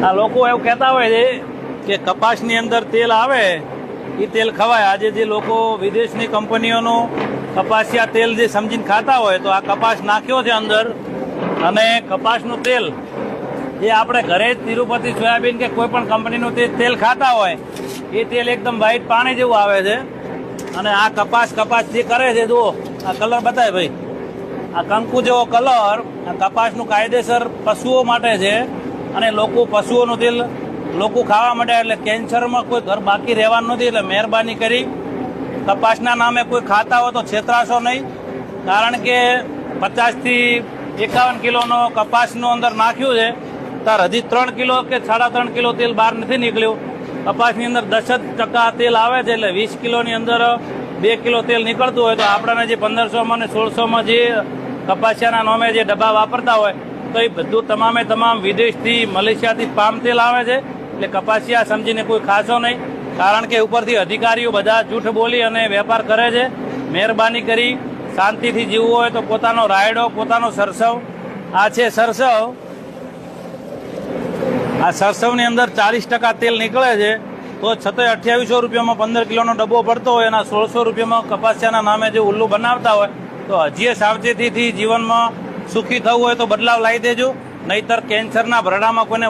આ લોકો એવું કહેતા હોય છે કે કપાસની અંદર તેલ આવે એ તેલ ખવાય. આજે જે લોકો વિદેશની કંપનીઓનું કપાસિયા તેલ જે સમજીને ખાતા હોય તો આ કપાસ નાખ્યો છે અંદર, અને કપાસનું તેલ જે આપણે ઘરે જ તિરુપતિ સોયાબીન કે કોઈ પણ કંપનીનું તેલ ખાતા હોય એ તેલ એકદમ વ્હાઈટ પાણી જેવું આવે છે. અને આ કપાસ જે કરે છે, જુઓ આ કલર બતાય ભાઈ, આ કંકુ જેવો કલર. આ કપાસનું કાયદેસર પશુઓ માટે છે, અને લોકો પશુઓનું તેલ લોકો ખાવા માટે, એટલે કેન્સરમાં કોઈ ઘર બાકી રહેવાનું નથી. એટલે મહેરબાની કરી કપાસના નામે કોઈ ખાતા હોય તો છેતરાશો નહીં, કારણ કે 50 થી 51 કિલોનો કપાસનું અંદર નાખ્યું છે, તાર હજી 3 કિલો કે 3.5 કિલો તેલ બહાર નથી નીકળ્યું. કપાસની અંદર 10% તેલ આવે છે, એટલે 20 કિલોની અંદર 2 કિલો તેલ નીકળતું હોય તો આપણને જે 1500માં ને 1600માં જે કપાસિયાના નામે જે ડબ્બા વાપરતા હોય તો એ બધું તમામ વિદેશથી, મલેશિયાથી પામ તેલ આવે છે. એટલે કપાસિયા સમજીને કોઈ ખાશો નહીં, કારણ કે ઉપરથી અધિકારીઓ બધા જૂઠ બોલી અને વેપાર કરે છે. મહેરબાની કરી શાંતિથી જીવવું હોય તો પોતાનો રાયડો, પોતાનો સરસવ. આ છે સરસવ. આ સરસવની અંદર 40% તેલ નીકળે છે, તો છતાંય 2800 રૂપિયામાં 15 કિલોનો ડબ્બો પડતો હોય, એના 1600 રૂપિયામાં કપાસિયાના નામે જે ઉલ્લુ બનાવતા હોય તો હજી સાવચેતીથી જીવનમાં સુખી થવું હોય તો બદલાવ લાવી દેજો, નહીતર કેન્સરના ભરડામાં કોઈને